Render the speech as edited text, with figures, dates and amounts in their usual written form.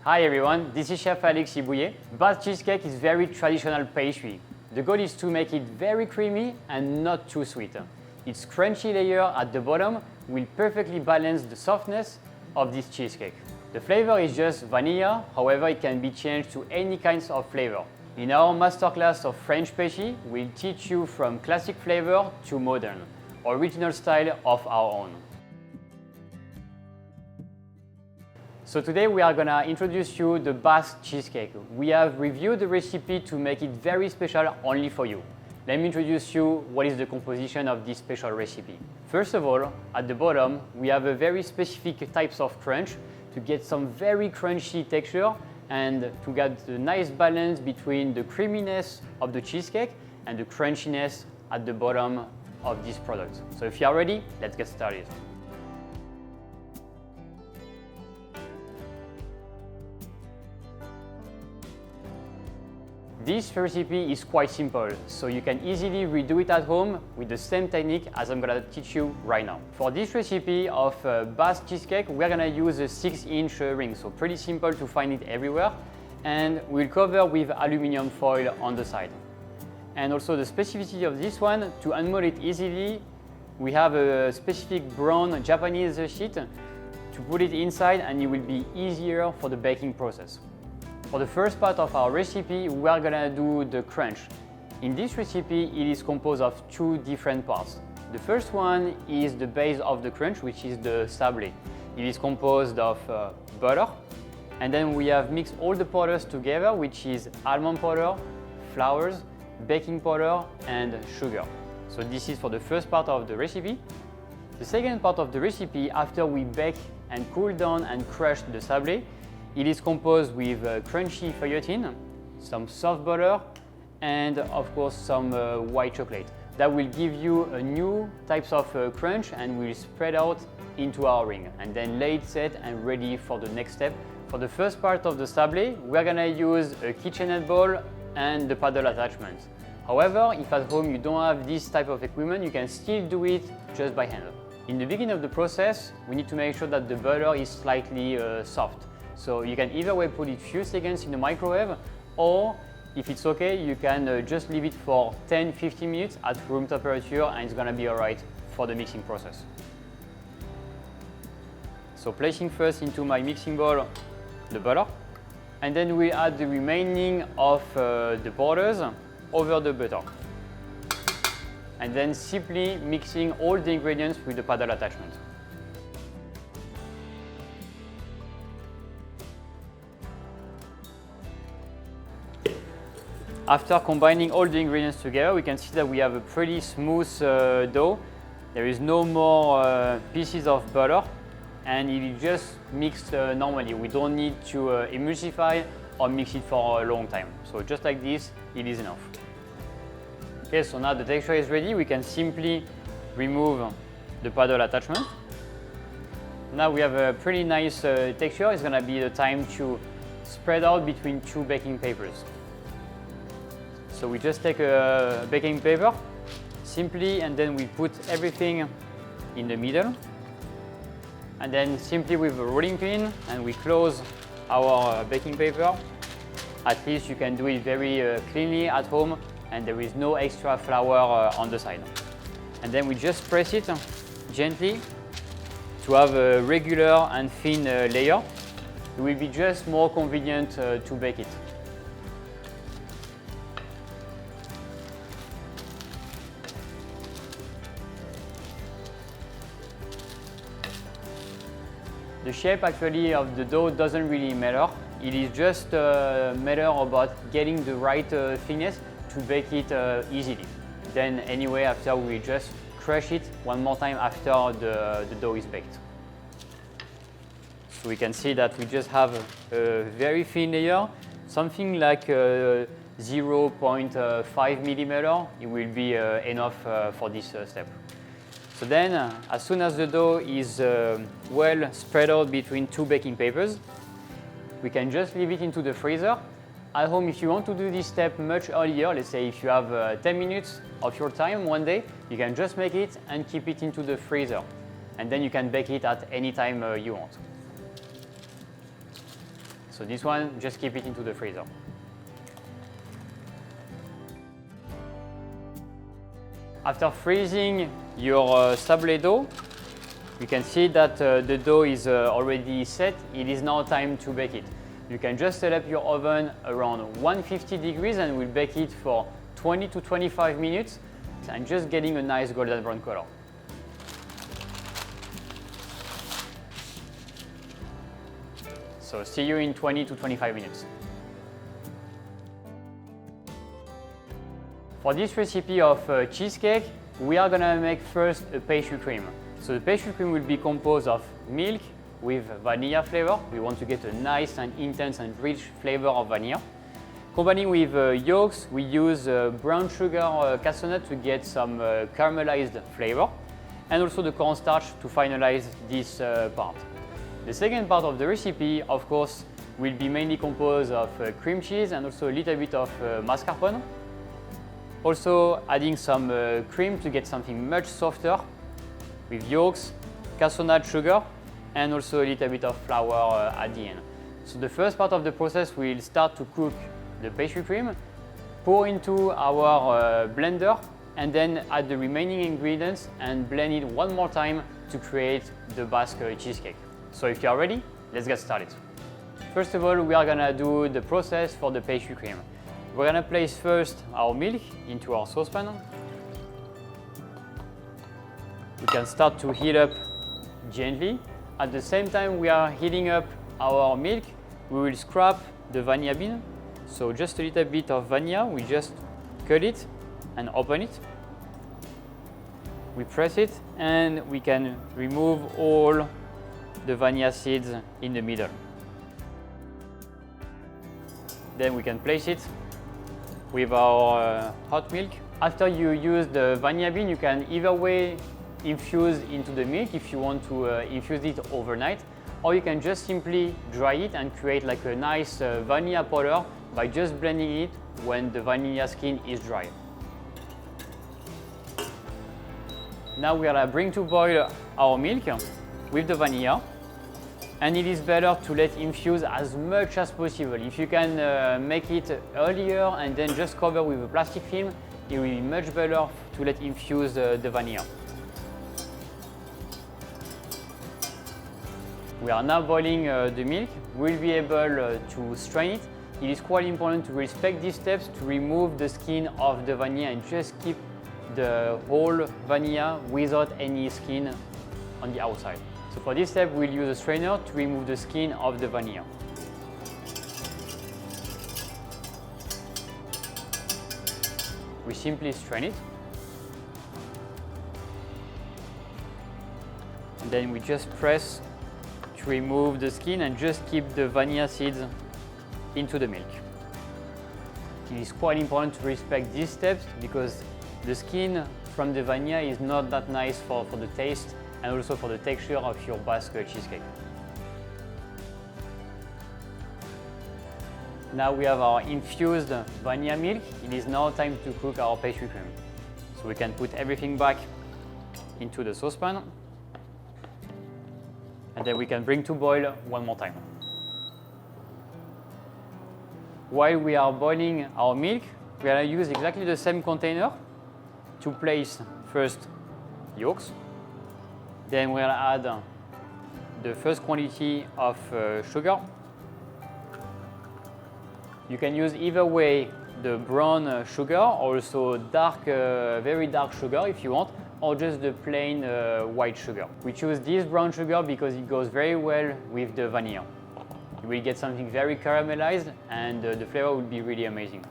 Hi everyone, this is Chef Alexis Bouillets. Basque cheesecake is very traditional pastry. The goal is to make it very creamy and not too sweet. Its crunchy layer at the bottom will perfectly balance the softness of this cheesecake. The flavor is just vanilla, however it can be changed to any kinds of flavor. In our masterclass of French pastry, we'll teach you from classic flavor to modern, original style of our own. So today we are gonna introduce you the Basque cheesecake. We have reviewed the recipe to make it very special only for you. Let me introduce you what is the composition of this special recipe. First of all, at the bottom, we have a very specific types of crunch to get some very crunchy texture and to get the nice balance between the creaminess of the cheesecake and the crunchiness at the bottom of this product. So if you are ready, let's get started. This recipe is quite simple, so you can easily redo it at home with the same technique as I'm gonna teach you right now. For this recipe of Basque cheesecake, we're gonna use a 6-inch ring, so pretty simple to find it everywhere. And we'll cover with aluminum foil on the side. And also the specificity of this one, to unmold it easily, we have a specific brown Japanese sheet to put it inside, and it will be easier for the baking process. For the first part of our recipe, we are gonna do the crunch. In this recipe, it is composed of 2 different parts. The first one is the base of the crunch, which is the sablé. It is composed of butter, and then we have mixed all the powders together, which is almond powder, flours, baking powder, and sugar. So this is for the first part of the recipe. The second part of the recipe, after we bake and cool down and crush the sablé, it is composed with crunchy feuilletine, some soft butter, and of course some white chocolate. That will give you a new types of crunch and will spread out into our ring, and then lay it set and ready for the next step. For the first part of the sablé, we're gonna use a KitchenAid bowl and the paddle attachment. However, if at home you don't have this type of equipment, you can still do it just by hand. In the beginning of the process, we need to make sure that the butter is slightly soft. So you can either way put it a few seconds in the microwave, or if it's okay, you can just leave it for 10-15 minutes at room temperature, and it's gonna be alright for the mixing process. So placing first into my mixing bowl the butter, and then we add the remaining of the powders over the butter. And then simply mixing all the ingredients with the paddle attachment. After combining all the ingredients together, we can see that we have a pretty smooth dough. There is no more pieces of butter, and it is just mixed normally. We don't need to emulsify or mix it for a long time. So just like this, it is enough. Okay, so now the texture is ready. We can simply remove the paddle attachment. Now we have a pretty nice texture. It's gonna be the time to spread out between 2 baking papers. So we just take a baking paper, simply, and then we put everything in the middle. And then simply with a rolling pin, and we close our baking paper. At least you can do it very cleanly at home, and there is no extra flour on the side. And then we just press it gently to have a regular and thin layer. It will be just more convenient to bake it. The shape actually of the dough doesn't really matter. It is just a matter about getting the right thickness to bake it easily. Then anyway, after we just crush it one more time after the dough is baked. So we can see that we just have a very thin layer, something like 0.5 millimeter. It will be enough for this step. So then, as soon as the dough is well spread out between 2 baking papers, we can just leave it into the freezer. At home, if you want to do this step much earlier, let's say if you have 10 minutes of your time one day, you can just make it and keep it into the freezer. And then you can bake it at any time you want. So this one, just keep it into the freezer. After freezing your sablé dough, you can see that the dough is already set. It is now time to bake it. You can just set up your oven around 150 degrees and we'll bake it for 20 to 25 minutes and just getting a nice golden brown color. So see you in 20 to 25 minutes. For this recipe of cheesecake, we are gonna make first a pastry cream. So the pastry cream will be composed of milk with vanilla flavor. We want to get a nice and intense and rich flavor of vanilla. Combining with yolks, we use brown sugar cassonade to get some caramelized flavor, and also the cornstarch to finalize this part. The second part of the recipe, of course, will be mainly composed of cream cheese and also a little bit of mascarpone. Also adding some cream to get something much softer with yolks, cassonade sugar, and also a little bit of flour at the end. So the first part of the process, we'll start to cook the pastry cream, pour into our blender, and then add the remaining ingredients and blend it one more time to create the Basque cheesecake. So if you are ready, let's get started. First of all, we are gonna do the process for the pastry cream. We're gonna place first our milk into our saucepan. We can start to heat up gently. At the same time we are heating up our milk, we will scrap the vanilla bean. So just a little bit of vanilla, we just cut it and open it. We press it and we can remove all the vanilla seeds in the middle. Then we can place it with our hot milk. After you use the vanilla bean, you can either way infuse into the milk if you want to infuse it overnight, or you can just simply dry it and create like a nice vanilla powder by just blending it when the vanilla skin is dry. Now we are gonna bring to boil our milk with the vanilla, and it is better to let infuse as much as possible. If you can make it earlier and then just cover with a plastic film, it will be much better to let infuse the vanilla. We are now boiling the milk. We'll be able to strain it. It is quite important to respect these steps to remove the skin of the vanilla and just keep the whole vanilla without any skin on the outside. So for this step, we'll use a strainer to remove the skin of the vanilla. We simply strain it. And then we just press to remove the skin and just keep the vanilla seeds into the milk. It is quite important to respect these steps because the skin from the vanilla is not that nice for the taste and also for the texture of your Basque cheesecake. Now we have our infused vanilla milk. It is now time to cook our pastry cream. So we can put everything back into the saucepan, and then we can bring to boil one more time. While we are boiling our milk, we are going to use exactly the same container to place first yolks. Then we're going to add the first quantity of sugar. You can use either way the brown sugar, or also dark, very dark sugar if you want, or just the plain white sugar. We choose this brown sugar because it goes very well with the vanilla. You will get something very caramelized and the flavor will be really amazing.